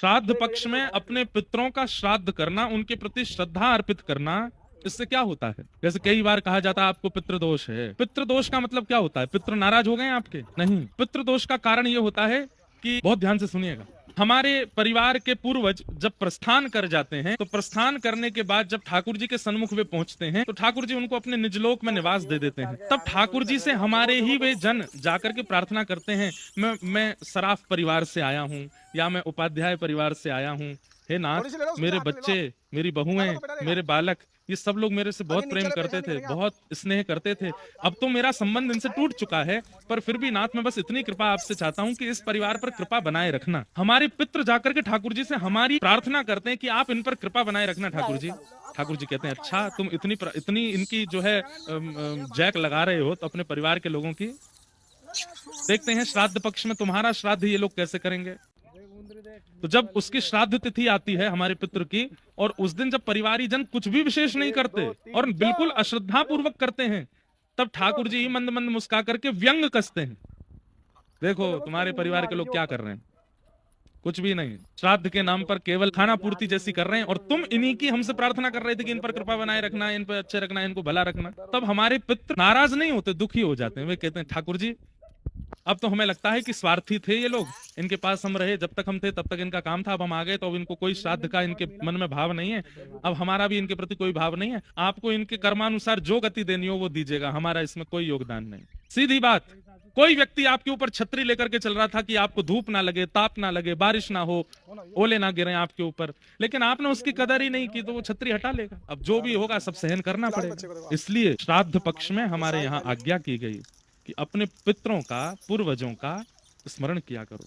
श्राद्ध पक्ष में अपने पितरों का श्राद्ध करना, उनके प्रति श्रद्धा अर्पित करना, इससे क्या होता है? जैसे कई बार कहा जाता है आपको पितृदोष है। पितृदोष का मतलब क्या होता है? पितृ नाराज हो गए आपके? नहीं। पितृदोष का कारण ये होता है कि, बहुत ध्यान से सुनिएगा, हमारे परिवार के पूर्वज जब प्रस्थान कर जाते हैं, तो प्रस्थान करने के बाद जब ठाकुर जी के सन्मुख वे पहुंचते हैं, तो ठाकुर जी उनको अपने निजलोक में निवास दे देते हैं। तब ठाकुर जी से हमारे ही वे जन जाकर के प्रार्थना करते हैं, मैं सराफ परिवार से आया हूँ, या मैं उपाध्याय परिवार से आया हूँ, हे नाथ, मेरे बच्चे, मेरी बहुएं, मेरे बालक, ये सब लोग मेरे से बहुत प्रेम करते थे, बहुत स्नेह करते थे। अब तो मेरा संबंध इनसे टूट चुका है, पर फिर भी नाथ मैं बस इतनी कृपा आपसे चाहता हूं कि इस परिवार पर कृपा बनाए रखना। हमारे पितृ जाकर के ठाकुर जी से हमारी प्रार्थना करते हैं कि आप इन पर कृपा बनाए रखना ठाकुर जी। ठाकुर जी कहते हैं, अच्छा तुम इतनी इनकी जो है जैक लगा रहे हो तो अपने परिवार के लोगों की देखते हैं श्राद्ध पक्ष में तुम्हारा श्राद्ध ये लोग कैसे करेंगे। तो जब उसकी श्राद्ध तिथि आती है हमारे पितृ की, और उस दिन जब परिवारी जन कुछ भी विशेष नहीं करते और बिल्कुल अश्रद्धा पूर्वक करते हैं, तब ठाकुर जी मंद मंद मुस्का करके व्यंग कसते हैं, देखो तुम्हारे परिवार के लोग क्या कर रहे हैं, कुछ भी नहीं, श्राद्ध के नाम पर केवल खाना पूर्ति जैसी कर रहे हैं, और तुम इन्हीं की हमसे प्रार्थना कर रहे थे कि इन पर कृपा बनाए रखना, इन पर अच्छे रखना, इनको भला रखना। तब हमारे पितृ नाराज नहीं होते, दुखी हो जाते हैं। वे कहते हैं, ठाकुर जी अब तो हमें लगता है कि स्वार्थी थे ये लोग, इनके पास हम रहे, जब तक हम थे तब तक इनका काम था, अब हम आ गए तो अब इनको कोई श्राद्ध का इनके मन में भाव नहीं है, अब हमारा भी इनके प्रति कोई भाव नहीं है, आपको इनके कर्मानुसार जो गति देनी हो वो दीजिएगा, हमारा इसमें कोई योगदान नहीं। सीधी बात। कोई व्यक्ति आपके ऊपर छतरी लेकर के चल रहा था कि आपको धूप ना लगे, ताप ना लगे, बारिश ना हो, ओले ना गिरे आपके ऊपर, लेकिन आपने उसकी कदर ही नहीं की, तो वो छतरी हटा लेगा। अब जो भी होगा सब सहन करना पड़ेगा। इसलिए श्राद्ध पक्ष में हमारे यहाँ आज्ञा की गई कि अपने पितरों का, पूर्वजों का स्मरण किया करो।